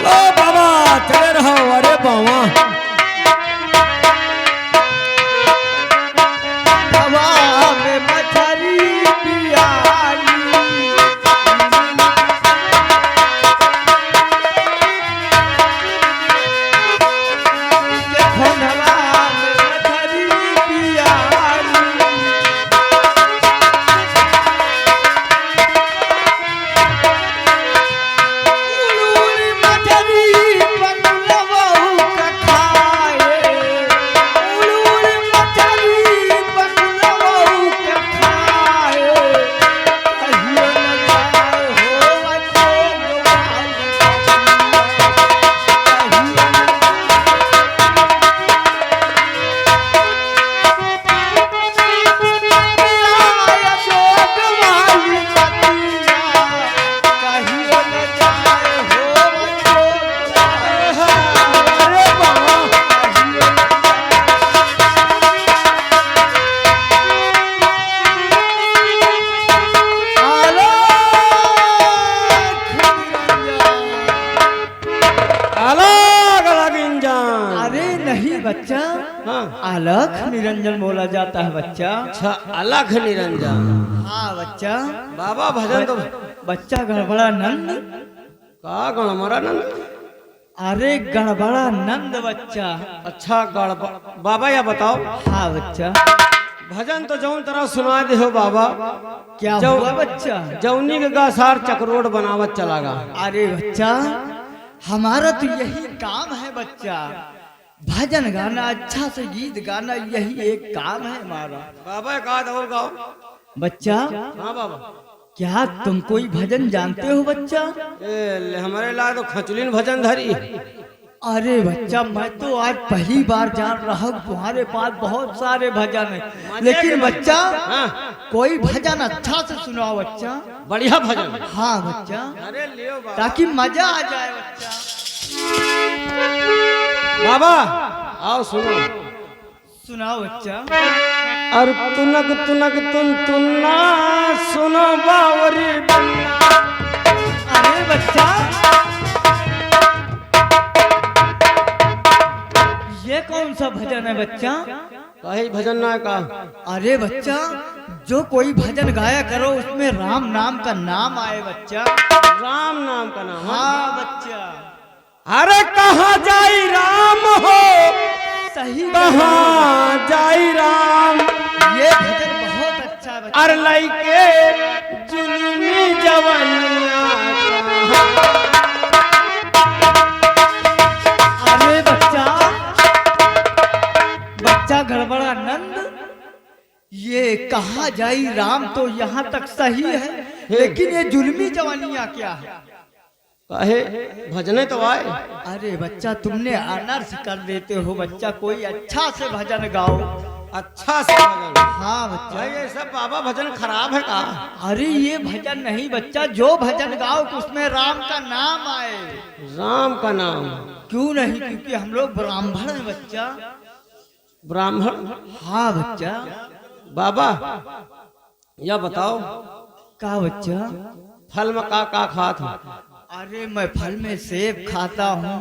ओ बाबा चले रहो। अरे बाबा हवा में मछली पियाली देखो हवा में मछली पियाली उलूरी मछली बंगलवाऊ का खाए उलूरी मछली बंगलवाऊ का खाए कहियो न जाए हो अच्छो गवाल कहियो न जाए हो अच्छो अरे बाबा अलग अलग इंजन। अरे नहीं बच्चा, हाँ अलख निरंजन बोला जाता है बच्चा। अच्छा अलग निरंजन। हाँ बच्चा। बाबा भजन तो बच्चा गड़बड़ा नंद। का गणमरा नंद। अरे गड़बड़ा नंद बच्चा। अच्छा बाबा या बताओ हाँ बच्चा। भजन तो जौन तरह सुना दे हो बाबा। क्या हुआ बच्चा? जौनी के गासार चक्रोड बनावत चलागा। अरे बच्चा, हमारा तो यही काम है बच्चा, भजन गाना, अच्छा से गीत गाना, यही एक काम है हमारा। बाबा का और गाओ बच्चा हाँ बाबा। क्या तुम कोई भजन जानते हो बच्चा? हमारे ला तो खचलिन भजन धरी। अरे बच्चा, मैं तो आज पहली बार जान रहा हूँ तुम्हारे पास बहुत सारे भजन है, लेकिन बच्चा हाँ कोई भजन अच्छा से सुनाओ बच्चा। बढ़िया भजन। हाँ बच्चा, अरे लियो बाबा। ताकि मजा आ जाए बच्चा। बाबा आओ सुनो। सुनाओ बच्चा। और तुनक तुनक तुन तुन्ना सुनो बावरी बन्ना। अरे बच्चा, ये कौन सा भजन है बच्चा? कहीं भजन ना का। अरे बच्चा, जो कोई भजन गाया करो उसमें राम नाम का नाम आए बच्चा। राम नाम का नाम। हाँ बच्चा। अरे कहाँ जाई राम हो सही कहाँ जाई राम। ये भजन बहुत अच्छा है बच्चा। अर लइके जुलमी जवनिया कहाँ। अरे बच्चा, बच्चा गड़बड़ा नंद, ये कहाँ जाई राम तो यहाँ तक सही है, लेकिन ये जुल्मी जवानियाँ क्या है? कहे भजने तो आए। अरे बच्चा, तुमने अनर्थ कर देते हो बच्चा, कोई अच्छा से भजन गाओ। अच्छा से भजन। हाँ बच्चा। भाई ये सब बाबा भजन खराब है का। अरे ये भजन नहीं बच्चा, जो भजन गाओ कि उसमें राम का नाम आए। राम का नाम। क्यों नहीं? क्योंकि हम लोग ब्राह्मण हैं बच्चा। ब्राह्मण। हाँ बच्चा। बाबा या बताओ का बच्चा? फल में का खात हो। अरे मैं फल में सेब खाता हूँ,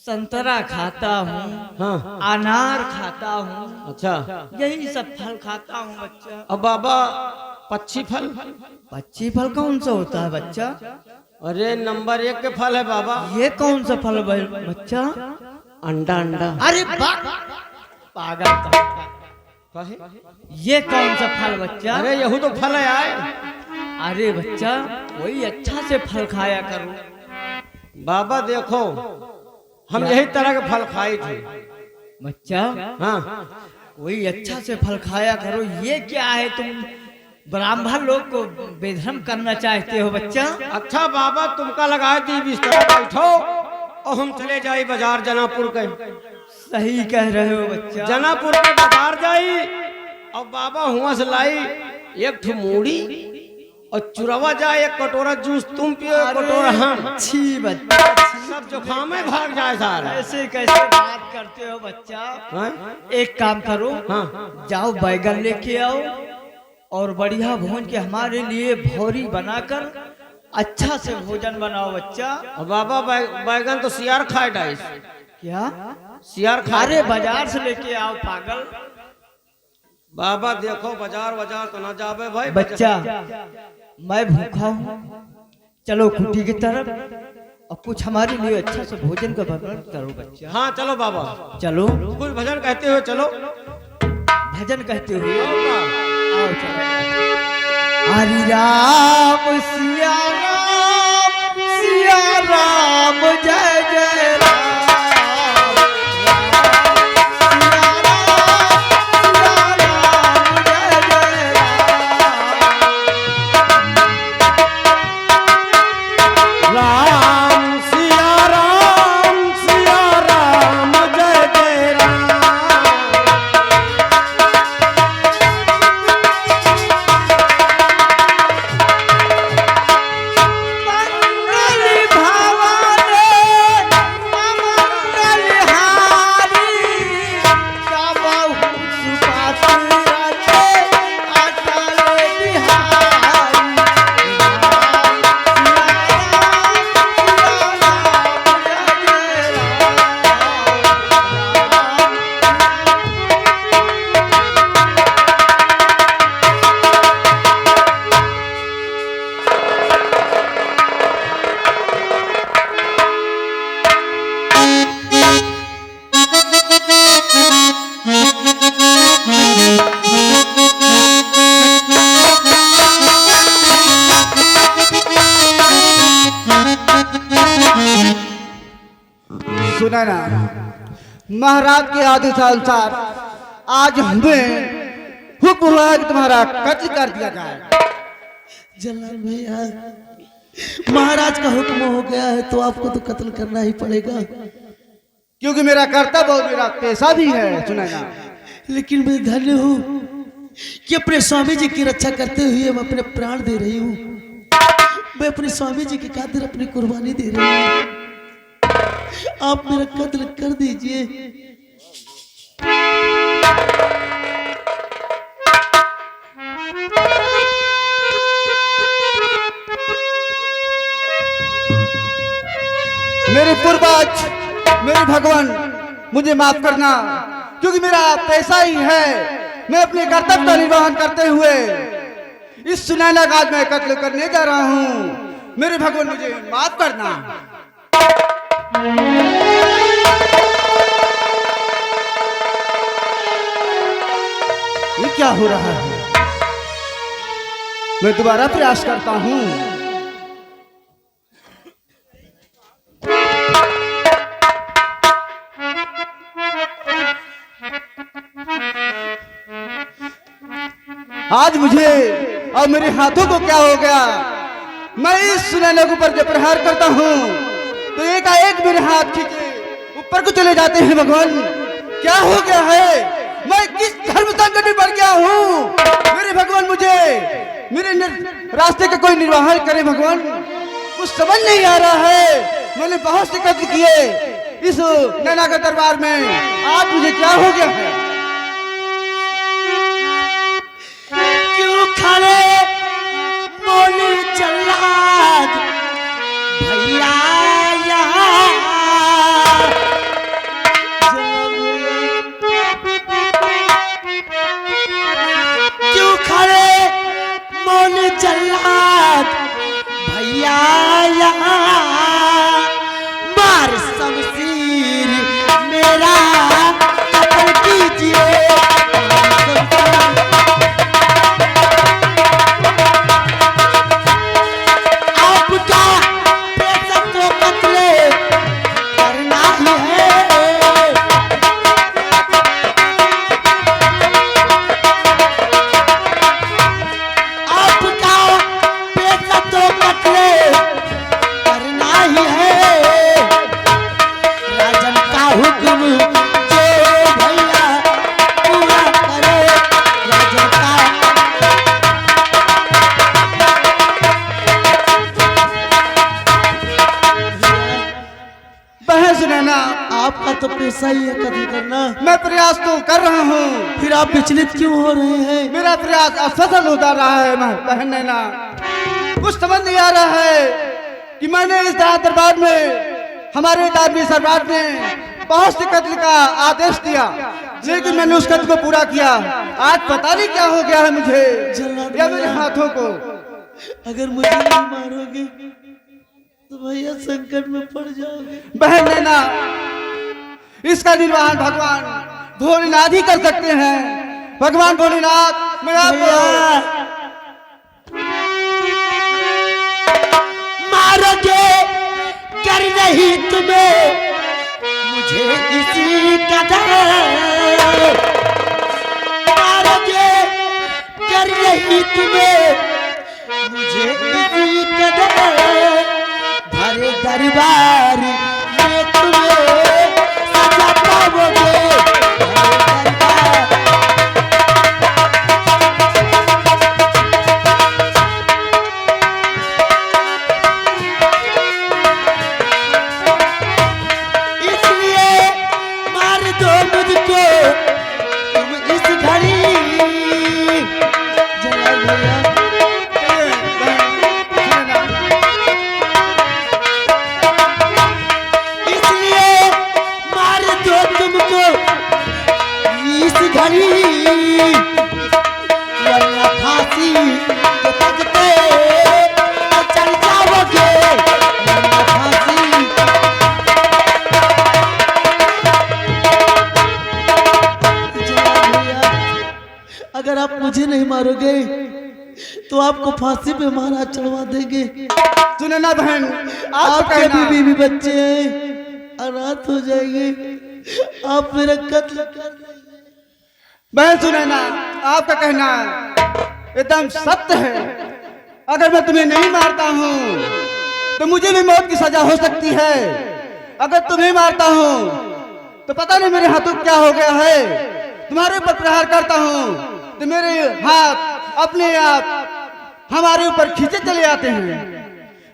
संतरा खाता हूँ, हाँ अनार खाता हूँ, अच्छा। यही सब फल खाता हूँ बच्चा। अब बाबा पक्षी फल। पक्षी फल कौन सा होता है बच्चा? अरे नंबर 1 के फल है बाबा। ये कौन सा फल है बच्चा? अंडा अंडा। अरे पागल कहे ये कौन सा फल बच्चा? अरे यहू तो फल है आए। अरे बच्चा, वही अच्छा से फल खाया करो। बाबा देखो हम यही तरह के फल खाई थे बच्चा। हाँ वही अच्छा से फल खाया करो। ये क्या है, तुम ब्राह्मण लोग को बेधर्म करना चाहते हो बच्चा? अच्छा बाबा तुमका लगा दी बिस्तर बैठो और हम चले जाए बाजार जनापुर के। सही कह रहे हो बच्चा। जनापुर के बाजार जाई और बाबा हुआ से लाई एक ठो मूड़ी और चुरवा जाए, एक कटोरा जूस तुम पियो, एक कटोरा हम। अच्छी बच्चा, सब जुखाम में भाग जाए सारा। ऐसे कैसे बात करते हो बच्चा? हाँ? एक काम करो, हाँ जाओ बैगन लेके आओ और बढ़िया भून के हमारे लिए भौरी बनाकर अच्छा से भोजन बनाओ बच्चा। और बाबा बैगन तो सियार खाए डाइस। क्या? सियार खा अरे बाजार से लेके आओ पागल। बाबा देखो बाजार बाजार तो ना जावे भाई। बच्चा मैं भूखा हूँ, चलो कुटी की तरफ और कुछ हमारे लिए अच्छा से भोजन का बंदोबस्त करो बच्चा। हाँ चलो बाबा, चलो कुछ भजन कहते हुए चलो। भजन कहते हुए आओ चलो। हरि राम सिया राम जय जय राम। सुना ना, महाराज के आदेश अनुसार आज हमें हुक्म हुआ है कि तुम्हारा कत्ल कर दिया जाए। जलाल भैया, महाराज का हुक्म हो गया है तो आपको तो कत्ल करना ही पड़ेगा, क्योंकि मेरा कर्तव्य और मेरा पेशा भी है। सुना ना, लेकिन मैं धन्य हूँ कि अपने स्वामी जी की रक्षा करते हुए मैं अपने प्राण दे रही हूँ। मैं अपने स्वामी जी की खातिर अपनी कुर्बानी दे रही हूँ। आप मेरा कत्ल कर दीजिए। मेरे पूर्वज, मेरे भगवान, मुझे माफ करना, क्योंकि मेरा पैसा ही है। मैं अपने कर्तव्य का निर्वहन करते हुए इस सुनैना का आज मैं कत्ल करने जा रहा हूँ। मेरे भगवान मुझे माफ करना। ये क्या हो रहा है? मैं दोबारा प्रयास करता हूँ। आज मुझे और मेरे हाथों को क्या हो गया? मैं इस सुनैना के ऊपर जब प्रहार करता हूँ तो एकाएक मेरे हाथ खींचे ऊपर को चले जाते हैं। भगवान, क्या हो गया है? मैं किस धर्म संकट में पड़ गया हूँ? मेरे भगवान, मुझे मेरे रास्ते का कोई निर्वाहन करे। भगवान, कुछ समझ नहीं आ रहा है। मैंने बहुत से कत्ल किए इस नैना के दरबार में, आज मुझे क्या हो गया है? क्यों खड़े बोले जल्लाद भैया यहाँ? क्यों खड़े बोले जल्लाद भैया यहाँ? मार शमशीर मेरा कत्ल कीजिए। आपका तो पेशा ही है कत्ल करना। मैं प्रयास तो कर रहा हूँ, फिर आप विचलित क्यों हो रहे हैं? मेरा प्रयास असफल होता रहा है बहन नैना। कुछ समझ नहीं आ रहा है कि मैंने इस दरबार में हमारे एक आदमी सरदार ने बहुत से कत्ल का आदेश दिया, लेकिन मैंने उस कत्ल को पूरा किया। आज पता नहीं क्या हो गया है मुझे या मेरे हाथों को। अगर मुझे नहीं मारोगे तो भैया संकट में पड़ जाओगे। बहन नैना, इसका निर्वाहन भगवान भोलेनाथ ही कर सकते हैं। भगवान भोलेनाथ, मैं आपको मारोगे कर नहीं तुम्हें मुझे इसी कदर, मारोगे कर नहीं तुम्हें मुझे इसी कदर, भरे दरबार में तुम्हें सजा पाओगे। अगर आप मुझे नहीं मारोगे तो आपको फांसी पे महाराज चढ़वा देंगे। सुने ना बहन, आपके बीवी भी बच्चे हैं, अनाथ हो जाएंगे, आप मेरा कत्ल कर देंगे। बहन सुने ना, आपका कहना एकदम सत्य है। अगर मैं तुम्हें नहीं मारता हूँ तो मुझे भी मौत की सजा हो सकती है। अगर तुम्हें मारता हूँ तो पता नहीं मेरे हाथों क्या हो गया है। तुम्हारे ऊपर प्रहार करता हूँ तो मेरे हाथ अपने आप हमारे ऊपर खींचे चले आते हैं।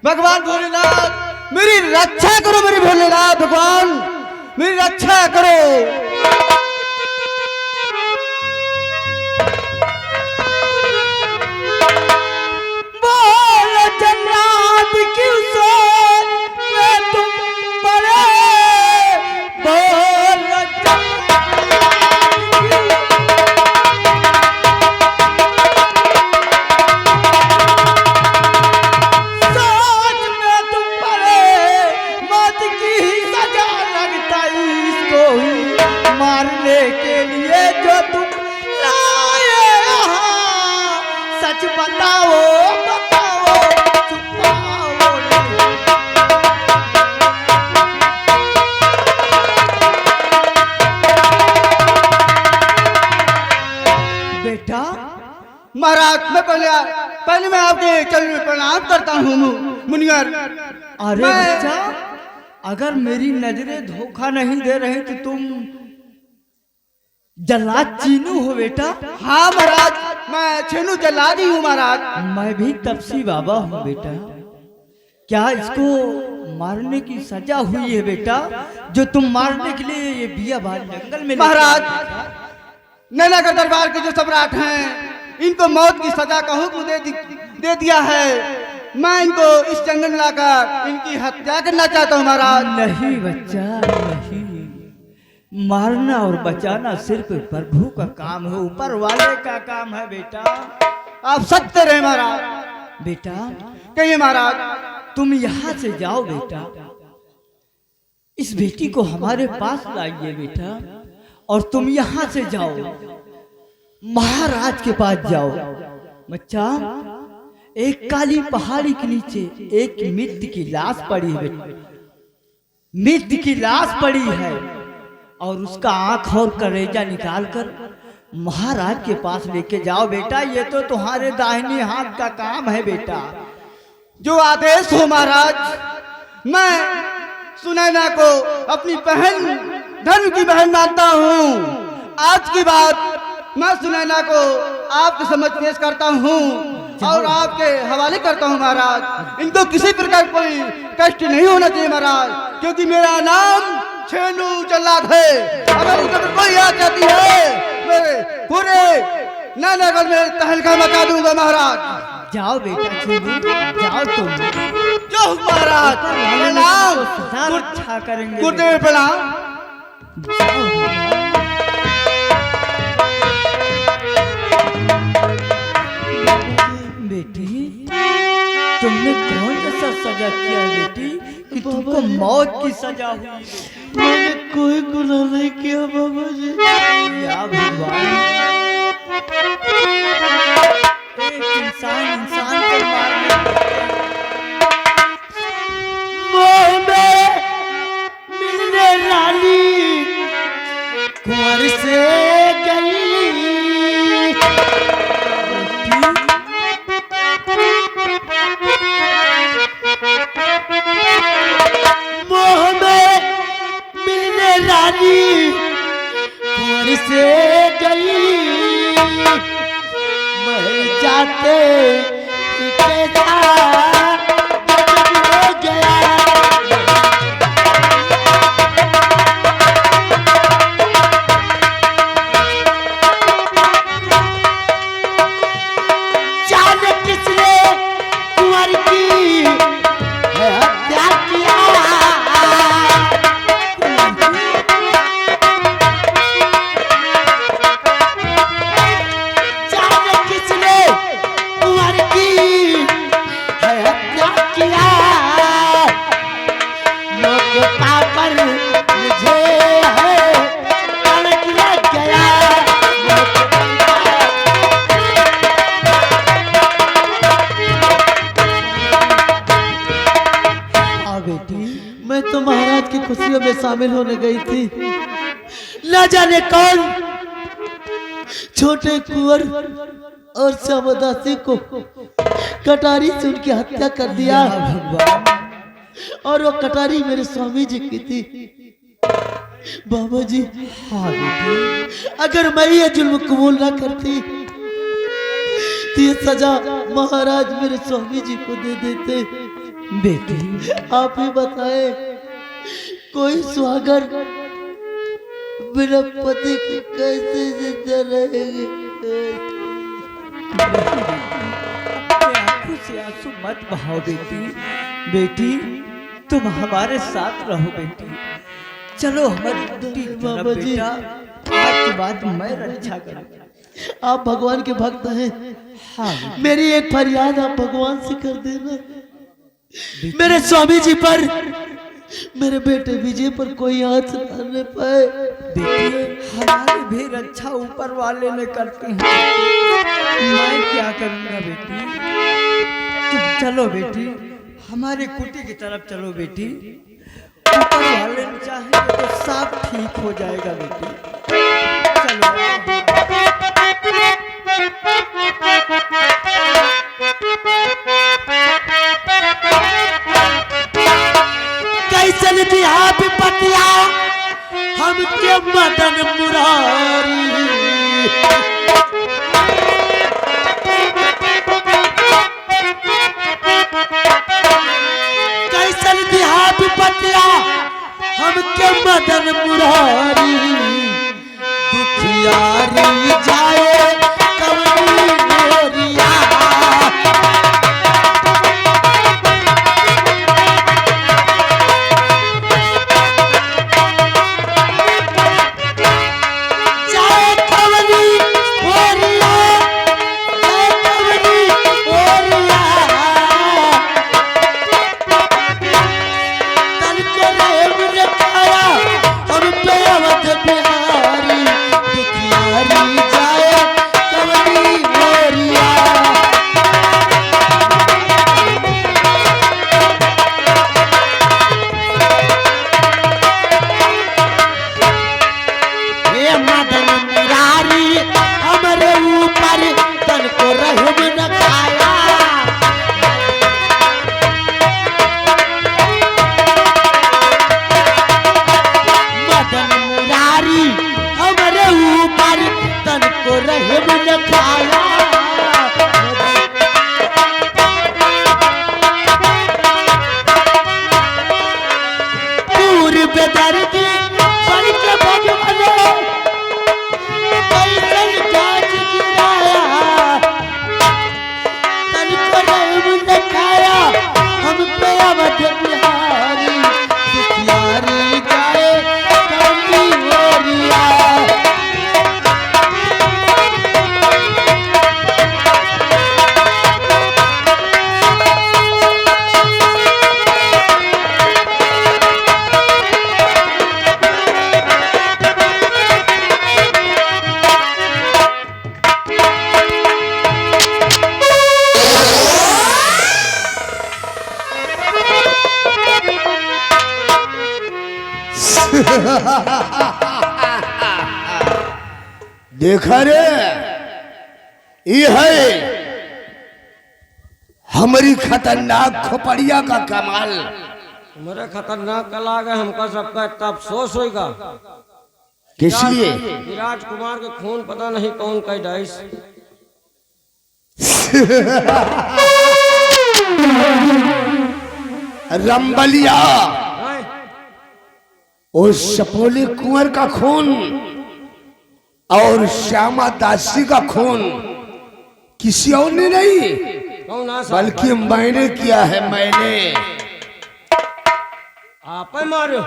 भगवान भोलेनाथ मेरी रक्षा करो, मेरी भोलेनाथ भगवान मेरी रक्षा करो। महाराज, मैं पहले मैं आपके चरण में प्रणाम करता हूँ मुनिवर। अरे बच्चा, अगर मेरी नजरें धोखा नहीं दे रही तो तुम जल्लाद चीनू हो बेटा? हाँ महाराज, मैं चीनू जल्लाद ही हूँ महाराज। मैं भी तपसी बाबा हूँ बेटा। क्या इसको मारने की सजा हुई है बेटा, जो तुम मारने के लिए ये बियाबान जंगल में? महाराज, नैनागढ़ दरबार के जो सम्राट हैं इनको मौत की सजा का हुक्म दे दिया है। मैं इनको इस जंगल में लाकर इनकी हत्या करना चाहता हूँ महाराज। नहीं बच्चा, नहीं। मारना और बचाना सिर्फ प्रभु का काम है, ऊपर वाले का काम है बेटा। आप सत्य रहे महाराज। बेटा कहिए महाराज। तुम यहाँ से जाओ बेटा, इस बेटी को हमारे पास लाइए बेटा, और तुम यहाँ से जाओ महाराज के पास जाओ। बच्चा, एक काली पहाड़ी के नीचे एक मृत की लाश पड़ी है, मृत की लाश पड़ी है, और उसका आंख और कलेजा निकालकर महाराज के पास लेके जाओ बेटा। ये तो तुम्हारे दाहिने हाथ का काम है बेटा। जो आदेश हो महाराज। मैं सुनैना को अपनी बहन, धर्म की बहन मानता हूँ। आज की बात मैं सुनैना को आपके समझ पेश करता हूँ और आपके हवाले करता हूँ महाराज। इनको किसी प्रकार कोई कष्ट नहीं होना चाहिए महाराज, क्योंकि मेरा नाम छेनू जल्लाद है। अगर उनको कोई याद जाती है, मैं पूरे नैनागढ़ में तहलका मचा दूंगा महाराज। जाओ बेटा चुनू, जाओ तुम। जो महाराज प्रणाम। सदा रक्षा करेंगे गुरुदेव प्रणाम। जाओ बेटी, तुमने कौन सा सजा किया बेटी कि तुमको मौत की सजा हुई? मैंने कोई गुनाह नहीं किया बाबा जी। या भगवान, एक इंसान इंसान को मारने मोह में मिलने रानी कुंवर से गई। मोह में मिलने रानी कुंवर से गई। मर जाते के साथ हो गया। जाने किसने कुंवर की हत्या किया। जाने किसने कुंवर की हत्या किया। मौका पर मुझे है कलंक लग गया। हाँ बेटी, मैं तो महाराज की खुशियों में शामिल होने गई थी। न जाने कौन छोटे कुंवर और श्यामदासी को कटारी से उनकी हत्या कर दिया। या भगवान, और वो कटारी मेरे स्वामी जी की थी। बाबा जी, हाँ बेटी, अगर मैं ये जुल्म कबूल ना करती तो ये सजा महाराज मेरे स्वामी जी को दे देते। बेटी आप ही बताए, कोई सुहागर बिना पति के कैसे जिंदा रहेंगे। अपने आंखों से आंसू मत बहाओ बेटी। बेटी तुम हमारे साथ रहो बेटी। चलो हमारी कुटी की तरफ बाबा जी। बेटा, आज के बाद मैं रक्षा करूंगा। आप भगवान के भक्त हैं। हाँ बेटी, मेरी एक फरियाद आप भगवान से कर देना। मेरे स्वामी जी पर, मेरे बेटे विजय पर कोई हाथ न ले पाए। बेटी हमारी भी रक्षा ऊपर वाले ने करते हैं। मैं क्या करूंगा बेटी? तुम चलो बेटी, हमारे कुटी की तरफ चलो बेटी। ऊपर वाले ने चाहेंगे तो सब ठीक हो जाएगा बेटी। चलो कैसन दिया विपतिया हमके मदन मुरारी। कैसन दिया विपतिया हमके मदन मुरारी। दुखियारी जाए कवनी मोरिया। जाए कवनी मोरिया, जाए कवनी मोरिया। तन को रेम रखाया हम पे अवध बिहारी। दुखियारी जाए कवनी मोरिया। हे मदन मुरारी हमरे ऊपर तन को रहम न खाया। मदन मुरारी हमरे ऊपर तन को रहम न खाया। पूर्व दर्दी बन के भगवान कैसन जांच गिराया। तन देखा रे, ये है हमारी खतरनाक खोपड़िया का कमाल। मेरे खतरनाक कला गए हमका सबका इतना अफसोस होगा। किस लिए? विराट कुमार के खून पता नहीं कौन का डाइस। रंबलिया, उस सपोले कुंवर का खून और श्यामा दासी का खून किसी और ने नहीं, कौन बल्कि मैंने किया है। मैंने आप मारो।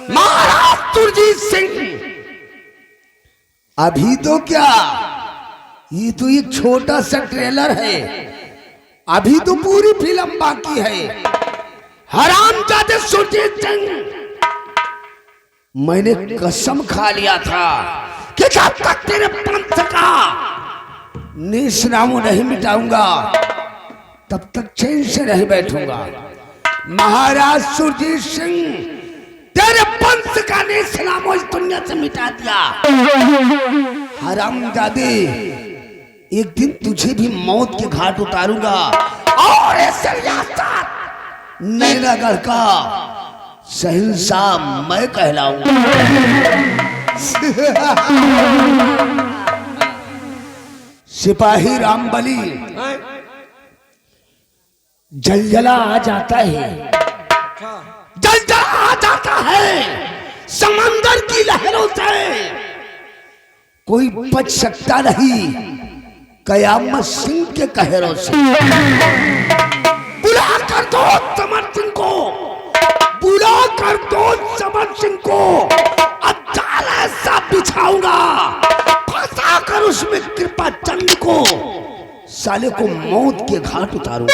महाराज सुरजीत सिंह, अभी तो क्या, ये तो एक छोटा सा ट्रेलर है, अभी तो पूरी फिल्म बाकी है। हरामजादे सुरजीत सिंह, मैंने कसम खा लिया था कि जब तक तेरे पंथ का निशान नहीं मिटाऊंगा तब तक चैन से नहीं बैठूंगा। महाराज सुरजीत सिंह, तेरे पंथ का निशान इस दुनिया से मिटा दिया। हरामजादे, एक दिन तुझे भी मौत के घाट उतारूंगा और ऐसे नैनागढ़ का शहंशाह मैं कहलाऊंगा। सिपाही रामबली, जलजला आ जाता है, जलजला आ जाता है समंदर की लहरों से, कोई बच सकता नहीं कयामत सिंह के कहरों से। बुला कर दो समर सिंह को, बुला कर दो समर सिंह को, अब जाल ऐसा बिछाऊंगा, फंसा कर उसमें कृपा चंद को, साले को मौत के घाट उतारूंगा।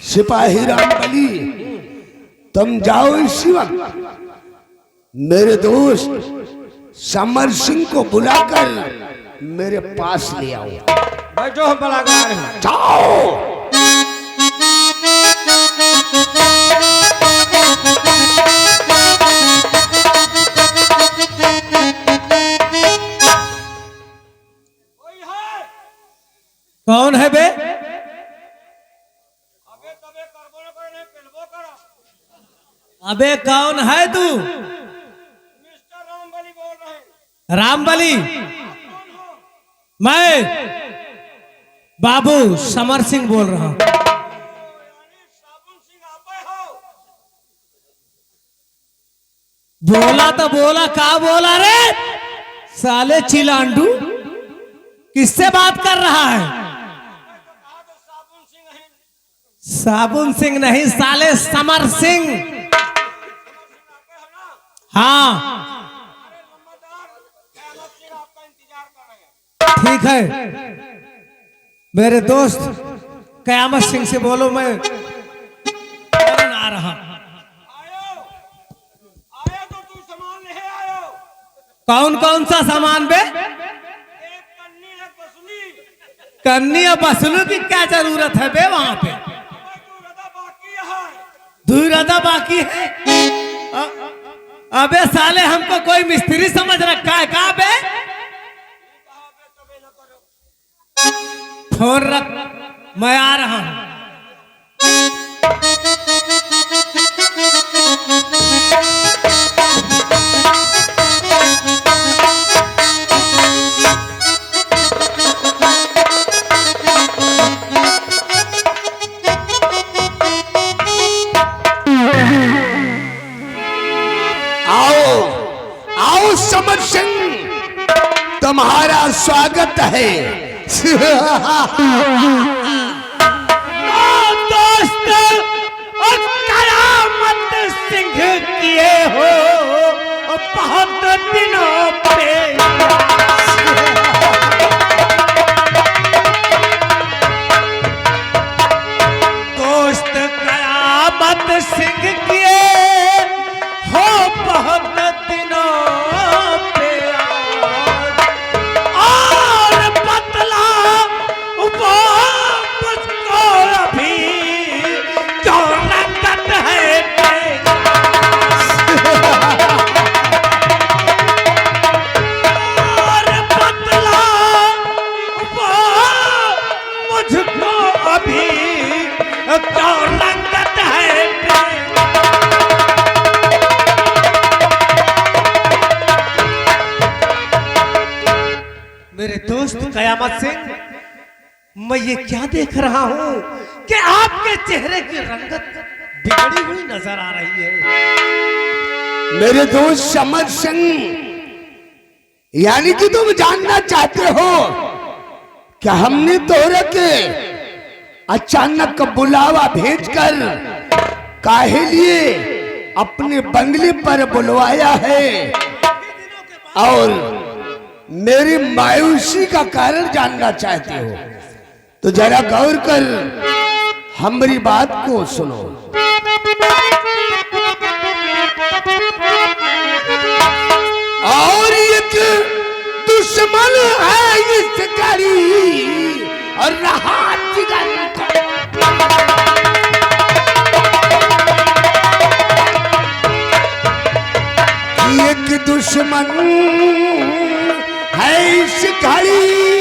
सिपाही रामबली, तुम जाओ इसी वक्त मेरे दोस्त समर सिंह को बुलाकर मेरे पास ले आओ। बैठो, हम बुला कर रहे हैं। जाओ। कौन है बे? अबे कौन है तू? मिस्टर रामबली बोल रहे हैं। रामबली? मैं बाबू समर सिंह बोल रहा हूँ। साबुन सिंह आप हो? बोला तो बोला, का बोला रे साले चिलांडू? किससे बात कर रहा है? साबुन सिंह नहीं साले, समर सिंह। हाँ ठीक है, मेरे दोस्त कयामत सिंह से बोलो मैं फौरन आ रहा। आयो तो तू सामान ले आयो। कौन कौन सा सामान बे? एक कन्नी है बसुली। कन्नी और बसलू की क्या जरूरत है बे वहां पे? दूर रदा बाकी है। अबे साले हमको कोई मिस्त्री समझ रखा है का बे? फोन रख, मैं आ रहा हूं। समर सिंह, तुम्हारा स्वागत है। दोस्त, कयामत सिंह किए हो बहुत दिनों पे। दोस्त कयामत सिंह किए हो बहुत दिनों पे, और मेरे दोस्त कयामत सिंह, मैं ये क्या देख रहा हूं कि आपके चेहरे की रंगत बिगड़ी हुई नजर आ रही है। मेरे दोस्त समझ सिंह, यानी कि तुम जानना चाहते हो कि हमने तोरे के अचानक बुलावा भेजकर काहे लिए अपने बंगले पर बुलवाया है और मेरी मायूसी का कारण जानना चाहते हो, तो जरा गौर कर हमारी बात को सुनो। और एक दुश्मन है इस गली और रहा जिगर एक दुश्मन है इस घड़ी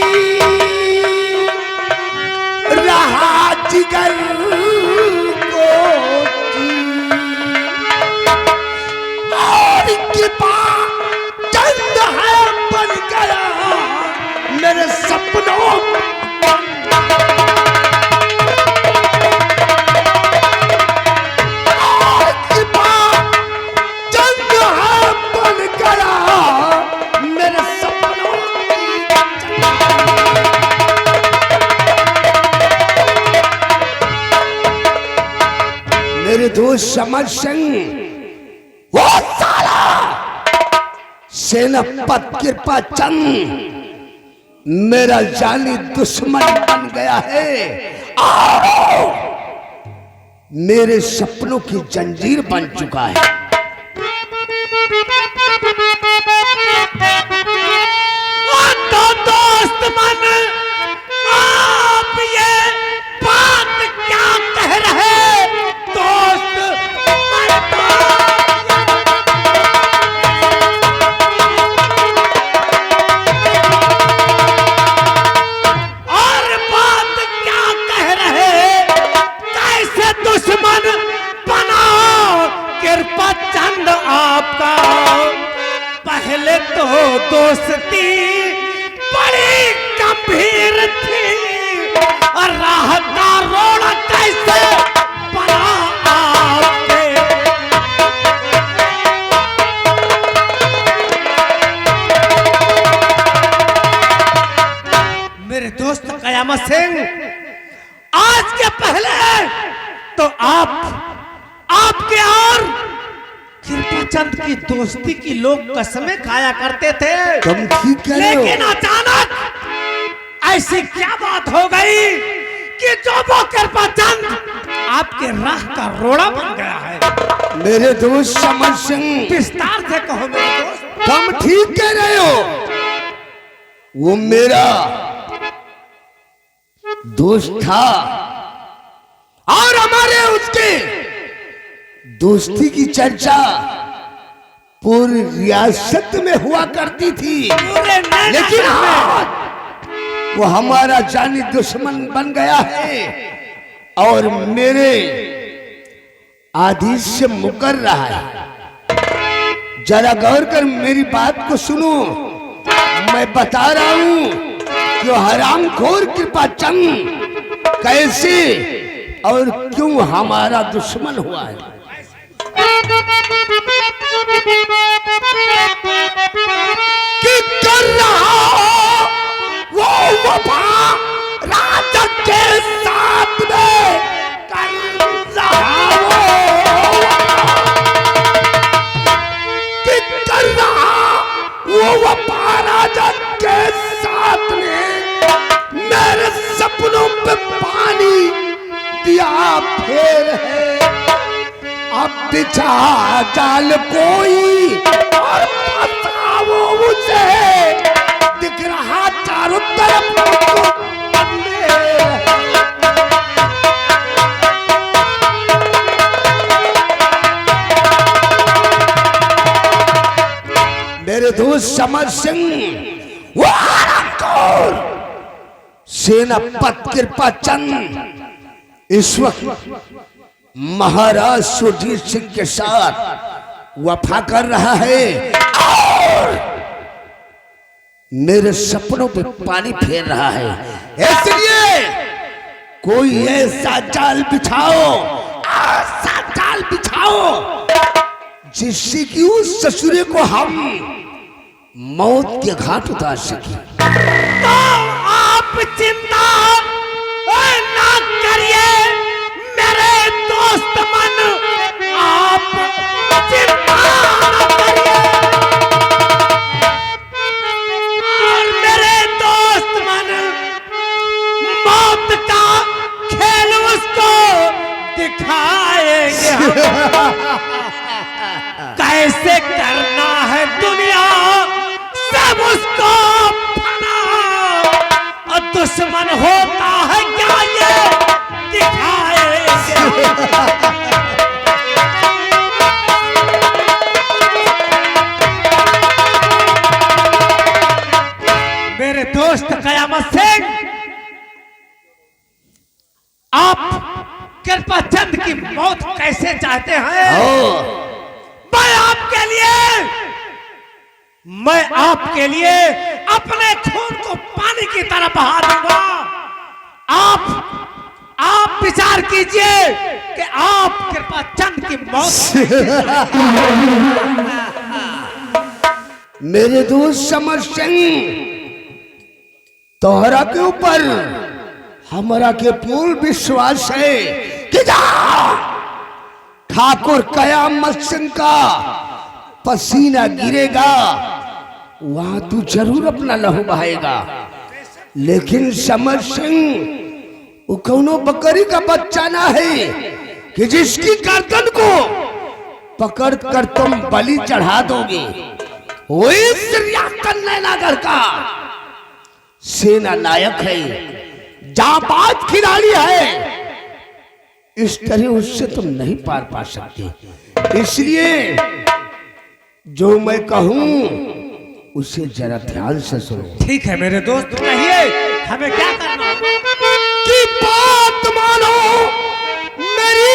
रहा जिगर को और कृपा चंद है बन गया मेरे सपनों मेरे दोस्त समझ सिंह, वो साला सेनापति कृपा चंद मेरा जानी दुश्मन बन गया है और मेरे सपनों की जंजीर बन चुका है। तो दोस्त मन, आप ये बात क्या कह रहे दोस्त? और बात क्या कह रहे? कैसे दुश्मन बनाओ कृपा चंद आपका? पहले तो दोस्ती बड़ी गंभीर थी और राह का रोड़ा कैसे बना आपके? मेरे दोस्त कयामत सिंह, आज के पहले तो आपके और कृपाचंद की दोस्ती की लोग कसमें खाया करते थे, तुम ठीक कह रहे हो। लेकिन अचानक ऐसी क्या बात हो गई कि जो वो कृपाचंद आपके राह का रोड़ा बन गया है? मेरे दोस्त समझ सिंह, विस्तार से कहो मेरे दोस्त। तुम ठीक कह रहे हो। वो मेरा दोस्त था और हमारे उसके दोस्ती की चर्चा पूरी रियासत में हुआ करती थी, लेकिन आज वो हमारा जानी दुश्मन बन गया है और मेरे आदेश से मुकर रहा है। जरा गौर कर मेरी बात को सुनो। मैं बता रहा हूं कि हरामखोर कृपा चंद कैसे और क्यों हमारा दुश्मन हुआ है। कि कर रहा हो वो वफा राजा के साथ में कर रहा हो, कि कर रहा वो वफा राजा के साथ में मेरे सपनों पे पानी दिया फेर है। अब बिछा जाल कोई और बताओ मुझे, दिख रहा चारों तरफ तो अंधेर है। मेरे दोस्त समझ सिंह, वो हरामखोर सेनापति कृपा चंद इस वक्त महाराज सुरजीत सिंह के साथ वफा कर रहा है और मेरे सपनों पे पानी फेर रहा है। इसलिए कोई ऐसा जाल बिछाओ, ऐसा जाल बिछाओ जिससे कि उस ससुरे को हम मौत के घाट उतार सके। तो आप चिंता ना करिए मेरे दोस्त मन, आप चिंता ना करिए। और मेरे दोस्त मन मौत का खेल उसको दिखाएंगे हम। कैसे करना है दुनिया सब उसको फना, और दुश्मन होता है क्या ये दिखाएंगे। मेरे दोस्त कयामत सिंह, आप कृपा चंद की मौत कैसे चाहते हैं? मैं आपके लिए अपने खून को पानी की तरह बहा दूंगा। आप विचार कीजिए कि आप कृपा चंद की मौत मेरे दोस्त समर सिंह, तोहरा के ऊपर हमारा के पूर्ण विश्वास है कि ठाकुर कयामत सिंह का पसीना गिरेगा, वहां तू जरूर अपना लहू बहाएगा। लेकिन समर सिंह, वो कौनो बकरी का बच्चा ना है कि जिसकी गर्दन को पकड़ कर तुम बलि चढ़ा दोगे। वो इस रियासत नैनागढ़ का सेना नायक है, जाबाज खिलाड़ी है। इस तरह उससे तुम नहीं पार पा सकते। इसलिए जो मैं कहूं उसे जरा ध्यान से सुनो। ठीक है मेरे दोस्त, कहिए हमें क्या करना है? कि बात मानो मेरी,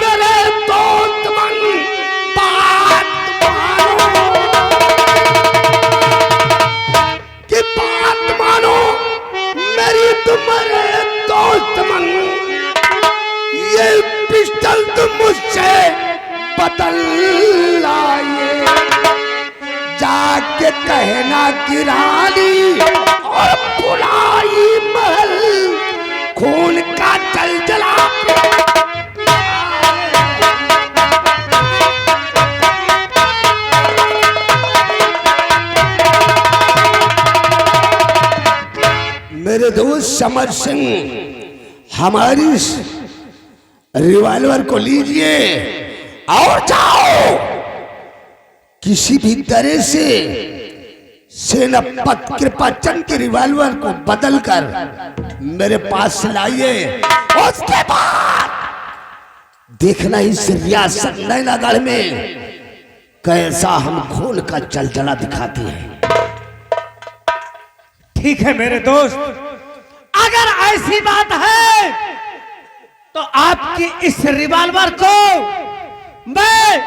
मेरे दोस्त मन, बात मानो कि बात मानो मेरी, तुम्हारे दोस्त मन। ये पिस्टल तुम मुझसे बदल लाए, जाके कहना कि रानी और बुलाई महल खून का जलजला। मेरे दोस्त समर सिंह, हमारी रिवॉल्वर को लीजिए और जाओ, किसी भी तरह से सेनापति कृपाचंद के रिवॉल्वर को बदलकर मेरे पास लाइए। उसके बाद देखना इस रियासत नैनागढ़ में कैसा हम खून का जलजला दिखाते हैं। ठीक है मेरे दोस्त, अगर ऐसी बात है तो आपकी इस रिवॉल्वर को मैं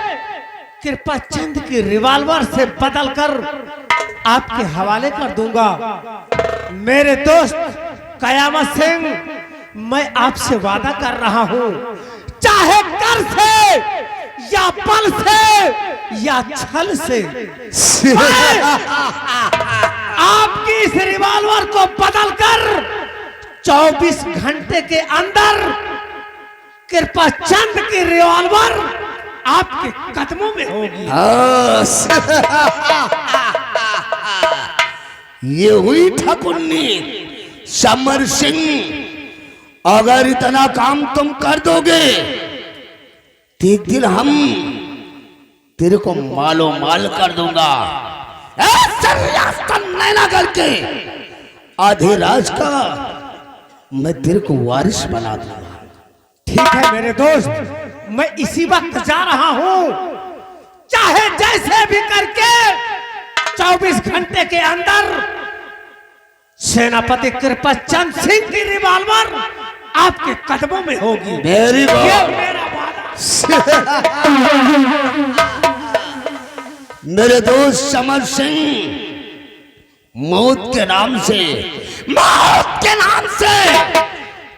कृपाचंद की रिवॉल्वर से बदलकर आपके हवाले कर दूंगा। मेरे दोस्त कयामत सिंह, मैं आपसे वादा कर रहा हूं, चाहे कर से या बल से या छल से, आपकी इस रिवॉल्वर को बदलकर 24 घंटे के अंदर कृपाचंद की रिवॉल्वर आपके कदमों में होगी। ये हुई ठाकुरनी। समर सिंह, अगर इतना काम तुम कर दोगे तो एक दिन हम तेरे को मालो माल कर दूंगा। नैनागढ़ के आधे राज का मैं तेरे को वारिस बना दूंगा। ठीक है मेरे दोस्त, मैं इसी वक्त जा रहा हूं, चाहे जैसे भी करके 24 घंटे के अंदर सेनापति कृपाचंद सिंह की रिवॉल्वर आपके कदमों में होगी। मेरी मेरा वादा। मेरे दोस्त समर सिंह, मौत के नाम से, मौत के नाम से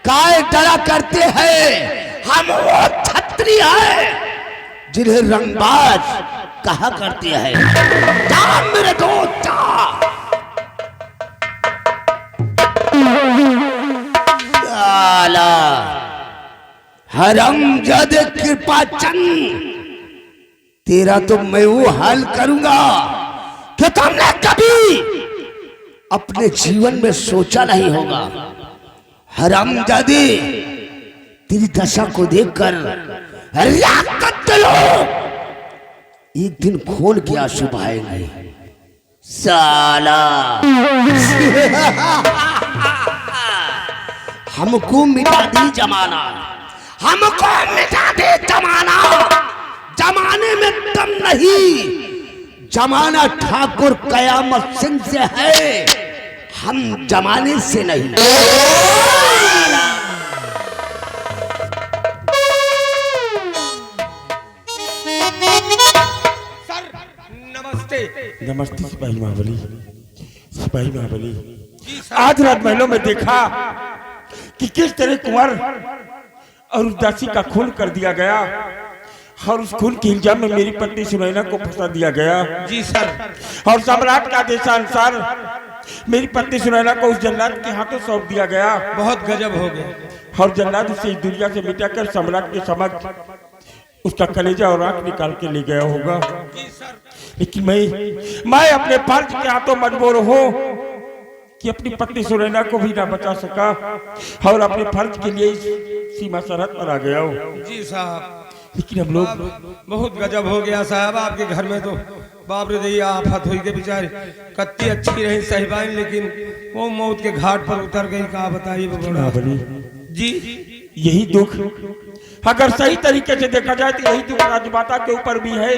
काय डरा करते हैं। हम वो छत्री हैं जिन्हें रंगबाज कहा करते हैं। जा मेरे दोस्त जा। साला हरामजाद कृपाचंद, तेरा तो मैं वो हाल करूंगा कि तुमने कभी अपने जीवन में सोचा नहीं होगा। हरामजादे, तेरी दशा को देखकर रियासत के लोग एक दिन खून के आंसू बहाएंगे। साला हमको मिटा दी जमाना, हमको मिटा दे जमाना। जमाने में दम नहीं, जमाना ठाकुर कयामत सिंह से है, हम जमाने से नहीं। नमस्ते सिपाही महाबली। सिपाही महाबली, आज रात महलों में देखा कि किस तरह कुंवर और उस दासी का खून कर दिया गया और उस खून के इल्जाम में मेरी पत्नी सुनैना को फंसा दिया गया। जी सर। और सम्राट का आदेशानुसार मेरी पत्नी सुनैना को उस जल्लाद के हाथों सौंप दिया गया। बहुत गजब हो गया। और जल्लाद उसे इस दुनिया से मिटाकर सम्राट के समक्ष उसका कलेजा और आंख निकाल के ले गया होगा। लेकिन मैं अपने फर्ज के हाथों मजबूर हूँ कि अपनी पत्नी सुनैना को भी ना बचा सका और अपने फर्ज के लिए सीमा सरहद पर आ गया हूँ। जी साहब। लेकिन हम लोग बहुत गजब हो गया साहब। आपके घर में तो बाप रे दैया आफत हुई के बेचारी, कत्ती अच्छी रही साहिबाइन, लेकिन वो मौत के घाट पर उतर गई। कहा बताइए जी। यही दुख अगर सही तरीके से देखा जाए तो यही दुख राजमाता के ऊपर भी है।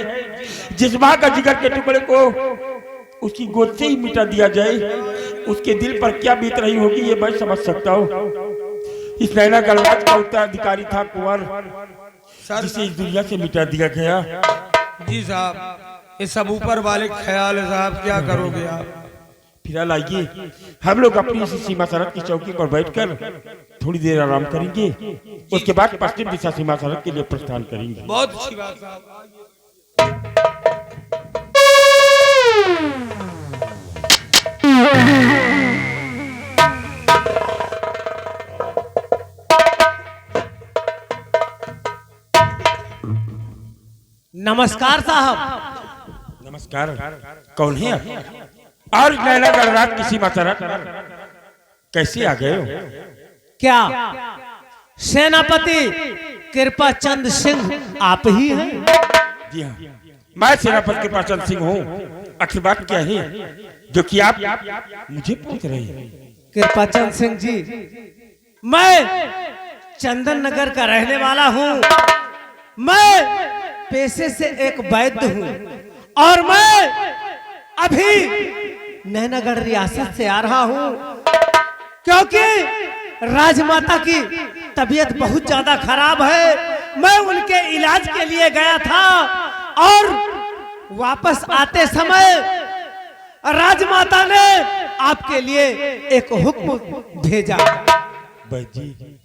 जिस माँ का जिगर के टुकड़े को उसकी गोद से ही मिटा दिया जाए, उसके दिल पर क्या बीत रही होगी ये मैं समझ सकता हूँ। इस नैना गणराज का उत्तराधिकारी था कुंवर, जिसे इस दुनिया से मिटा दिया गया। जी साहब, ये सब ऊपर वाले ख्याल है साहब, क्या करोगे आप। फिलहाल आइए हम लोग अपनी इसी सीमा सरहद की चौकी पर बैठकर थोड़ी देर आराम करेंगे, उसके बाद पश्चिम दिशा सीमा सरहद के लिए प्रस्थान करेंगे। बहुत अच्छी बात साहब। नमस्कार साहब। नमस्कार। कौन है आप? और नैना गणराज की सीमा सरहद कैसे आ गए हो? क्या सेनापति कृपा चंद सिंह आप ही हैं? जी हाँ, मैं सेनापति कृपाचंद सिंह हूँ। आखिर बात क्या है जो कि आप मुझे पूछ रहे हैं? कृपाचंद सिंह जी, मैं चंदन नगर का रहने वाला हूँ। मैं पेशे से एक वैद्य हूँ और मैं अभी नैनागढ़ रियासत से आ रहा हूँ क्योंकि राजमाता की तबीयत बहुत ज्यादा खराब है। मैं उनके इलाज के लिए गया था और वापस आते समय राजमाता ने आपके लिए एक हुक्म भेजा। भाई जी,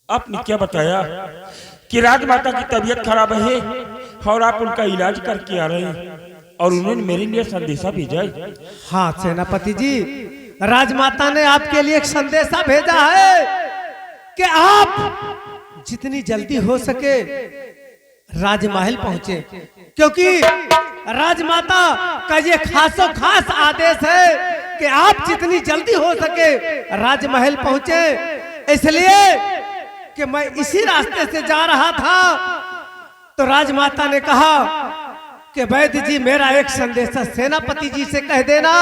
आपने क्या बताया कि राजमाता की तबीयत खराब है और आप उनका इलाज करके आ रहे हैं और उन्होंने मेरे लिए संदेशा भेजा है? हाँ सेनापति जी, राजमाता ने आपके लिए एक संदेशा भेजा है कि आप जितनी जल्दी हो सके राजमहल पहुंचे, क्योंकि राजमाता का ये खासो खास आदेश है कि आप जितनी जल्दी हो सके राजमहल पहुंचे। इसलिए कि मैं इसी रास्ते से जा रहा था तो राजमाता ने कहा कि वैद्य जी, मेरा एक संदेशा सेनापति जी से कह देना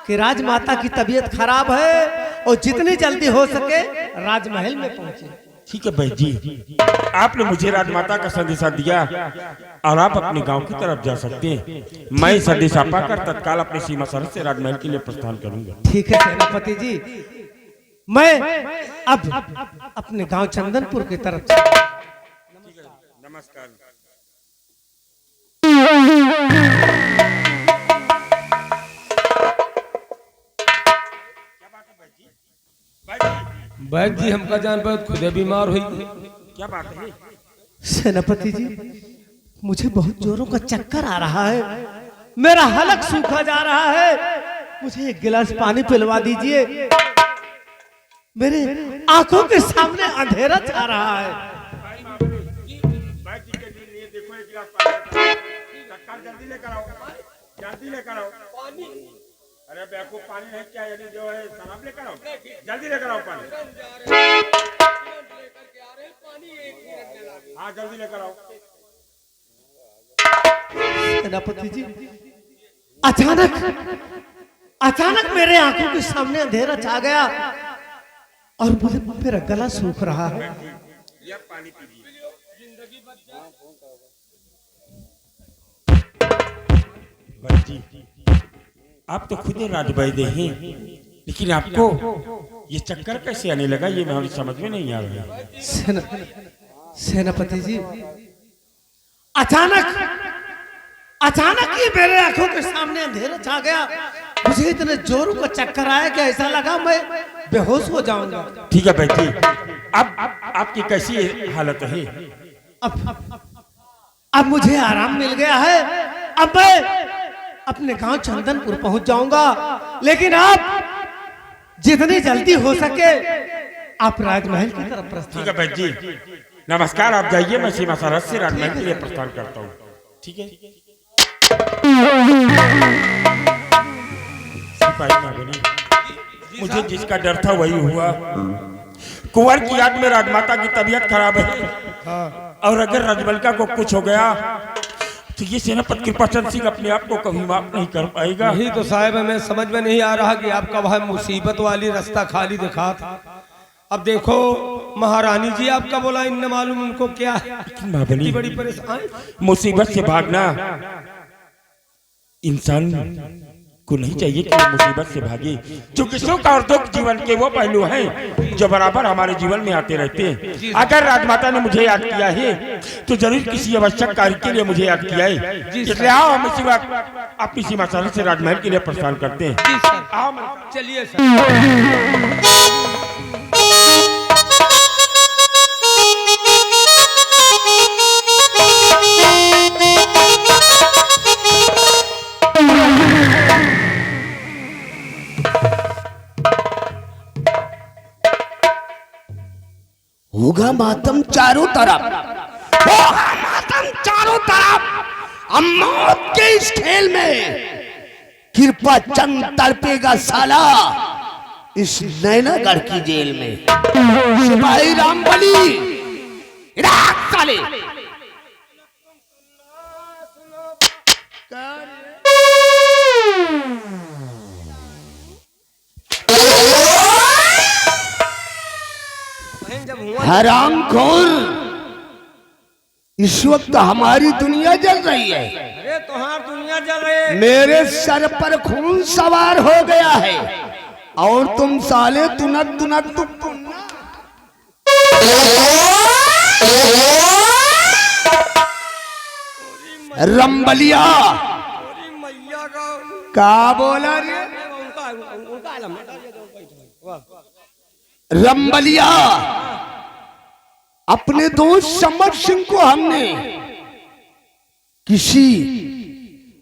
कि राजमाता की तबीयत खराब है और जितनी जल्दी हो सके राजमहल में पहुंचे। ठीक है भाई जी, आपने मुझे राजमाता का संदेशा दिया और आप अपने गांव की तरफ जा सकते हैं। मैं संदेशा पाकर तत्काल अपनी सीमा सरहद से राजमहल के लिए प्रस्थान करूंगा। ठीक है सेनापति जी, मैं अब अपने गांव चंदनपुर की तरफ नमस्कार। बैद जी हमका जान पर खुदे बीमार हुई। क्या बात है? सेनापति जी, मुझे बहुत जोरों का चक्कर आ रहा है, मेरा हलक सूखा जा रहा है, मुझे एक गिलास पानी पिलवा दीजिए, मेरे आंखों के सामने अंधेरा छा रहा है। बैठ जी के लिए देखो एक गिलास पानी, चक्कर जल्दी लेकर आओ, जल्दी लेकर आओ पानी। अरे बेवकूफ, पानी है क्या? यानी जो है शराब लेकर आओ, जल्दी लेकर आओ पानी। हाँ जल्दी लेकर आओ। सेनापति जी, अचानक मेरे आंखों के सामने अंधेरा छा गया और मुझे मेरा गला सूख रहा है। ये पानी पीजिए। भाई जी, आप तो खुद राजवैद्य हैं, लेकिन आपको ये चक्कर कैसे आने लगा, ये मेरी समझ में नहीं आ रहा। सेनापति जी, अचानक ही मेरे आंखों के सामने अंधेरा छा गया, मुझे इतने जोरों का चक्कर आया कि ऐसा लगा मैं बेहोश हो जाऊंगा। ठीक है भाई जी, अब आपकी कैसी हालत है? अब मुझे आराम मिल गया है, अब मैं अपने गांव चंदनपुर पहुंच जाऊंगा, लेकिन आप जितनी जल्दी हो सके आप राजमहल की तरफ प्रस्थान। ठीक है भाई जी, नमस्कार, आप जाइए, मैं सीमा सरहद से राजमहल के लिए प्रस्थान करता हूँ। ठीक है सिपाही महाबली, मुझे जिसका डर था वही हुआ। कुंवर की याद में राजमाता की तबीयत खराब है, और अगर राजमलका को कुछ हो गया तो ये सेनापति कृपाचंद सिंह अपने आप को कभी माफ नहीं कर पाएगा। यही तो साहब हमें समझ में नहीं आ रहा कि आपका वह मुसीबत वाली रास्ता खाली दिखा था। अब देखो महारानी जी आपका बोला, इन मालूम उनको क्या है, महाबली बड़ी परेशान। मुसीबत से भागना इंसान को नहीं चाहिए कि वो मुसीबत से भागे, क्योंकि सुख और दुख जीवन के वो पहलू हैं जो बराबर हमारे जीवन में आते रहते हैं। अगर राजमाता ने मुझे याद किया है तो जरूर किसी आवश्यक कार्य के लिए मुझे याद किया है, इसलिए आओ हम इसी वक्त अपनी सीमा सरहद से राजमहल के लिए प्रस्थान करते हैं। आओ चलिए सर। होगा मातम चारों तरफ, होगा मातम चारों तरफ। अब मौत के इस खेल में कृपा चंद तड़पेगा साला इस नैनागढ़ की जेल में। सिपाही रामबली, इराक साले। हरामखोर, इस वक्त हमारी दुनिया जल रही है। अरे तुम्हारी दुनिया जल रही है, मेरे सर पर खून सवार हो गया है और तुम साले तुनक तुनक तुम रंबलिया का बोला रे? रंबलिया, अपने दोस्त समर सिंह को हमने किसी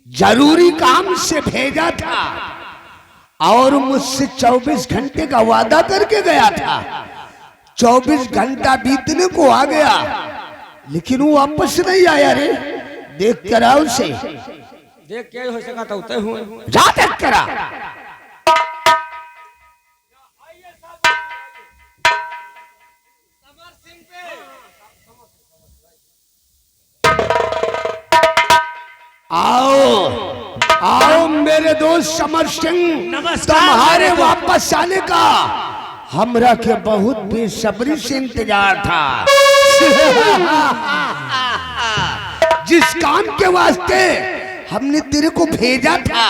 जरूरी काम से भेजा था और मुझसे 24 घंटे का वादा करके गया था। 24 घंटा बीतने को आ गया, लेकिन वो वापस नहीं आया रे। देख कर आओ उसे, देख क्या हो सका था उतरे हुए। जा देख करा। आओ आओ मेरे दोस्त समर सिंह, नमस्कार। तुम्हारे वापस आने का हमरा के बहुत बेसब्री से इंतजार था। जिस काम के वास्ते हमने तेरे को भेजा था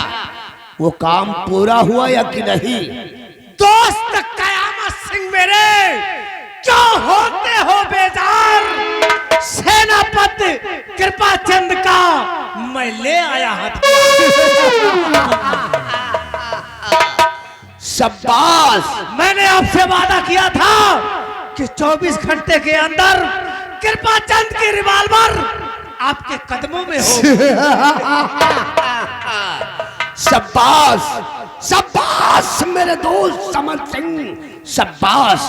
वो काम पूरा हुआ या कि नहीं? दोस्त कयामत सिंह मेरे, क्यों होते हो बेजार? सेनापति कृपाचंद का मैं ले आया हथियार। शाबाश। मैंने आपसे वादा किया था कि 24 घंटे के अंदर कृपा चंद की रिवॉल्वर आपके कदमों में हो। शाबाश शाबाश मेरे दोस्त समर सिंह, शाबाश।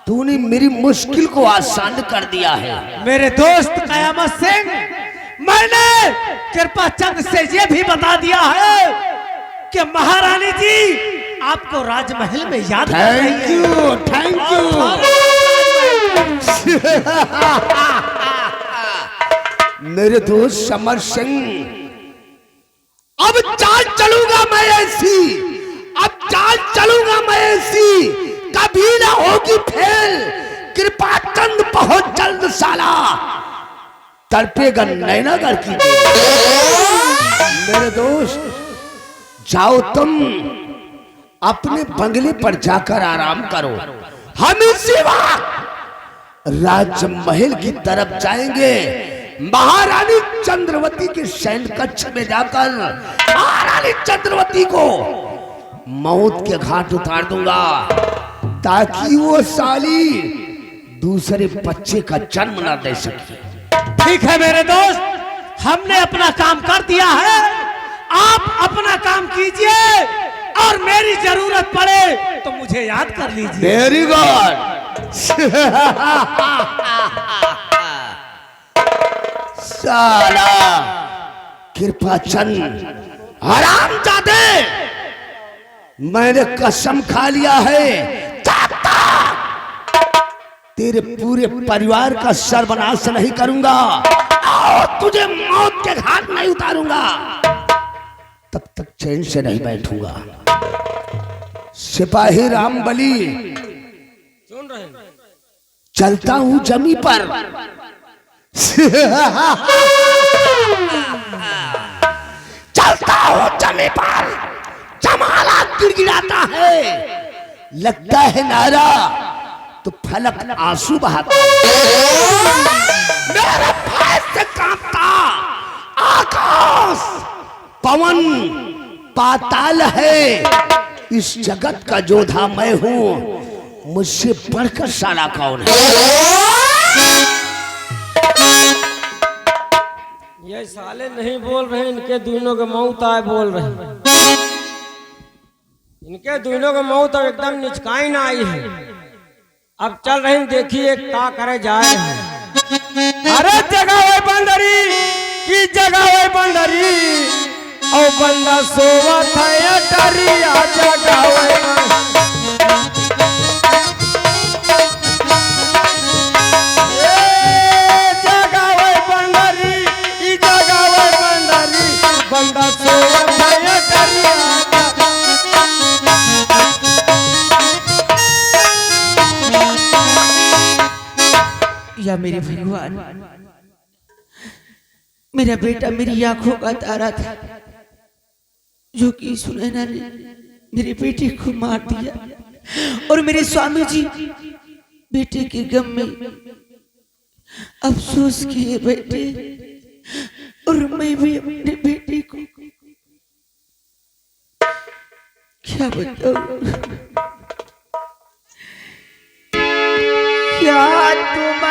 तूने मेरी मुश्किल को आसान कर दिया है। मेरे दोस्त कयामत सिंह, मैंने कृपा चंद से ये भी बता दिया है कि महारानी जी आपको राजमहल में याद कर रही थैंक है। You thank you. मेरे दोस्त समर सिंह, अब चाल चलूंगा मैं ऐसी, अब चाल चलूंगा मैं ऐसी, कभी ना होगी फेल। कृपा चंद बहुत जल्द साला तड़पेगा नैनागढ़ की जेल। मेरे दोस्त जाओ तुम अपने बंगले पर जाकर आराम करो, हम इसी वक्त राजमहल की तरफ जाएंगे। महारानी चंद्रवती के शयन कक्ष में जाकर महारानी चंद्रवती को मौत के घाट उतार दूंगा, ताकि वो साली दूसरे बच्चे का जन्म ना दे सके। ठीक है मेरे दोस्त, हमने अपना काम कर दिया है, आप अपना काम कीजिए और मेरी जरूरत पड़े तो मुझे याद कर लीजिए। Very good. साला कृपा चंद हरामजादे, मैंने कसम खा लिया है चाहता तेरे पूरे परिवार का सर्वनाश नहीं करूंगा और तुझे मौत के घाट नहीं उतारूंगा, तब तक चैन से नहीं बैठूंगा। सिपाही रामबली, सुन रहे हैं? चलता हूं जमी पर। चलता हूं जमी पर, जमाला गिड़गिड़ाता है, लगता है नारा तो फलक आंसू बहाता है। मेरे भय से कांपता आकाश पवन पाताल है, इस जगत का जोधा मैं हूं, मुझसे बढ़कर साला कौन है। ये साले नहीं बोल रहे, इनके दोनों के मौत आए बोल रहे हैं। इनके दोनों के मौत अब एकदम निचकाई ना आई है। अब चल रहे हैं, देखिए क्या करे जाए। अरे जगह है बंदरी की जगह है बंदरी, और बंदा सोवत है अटरिया जगह है। बंदा सोवत है अटरिया। या मेरे भगवान, मेरा बेटा मेरी आंखों का तारा था, जो कि सुनैना ने मेरे बेटे को मार दिया, और मेरे स्वामी जी बेटे के गम में अफसोस किए बैठे, और मैं भी अपने बेटे को क्या बताऊं। क्या तुम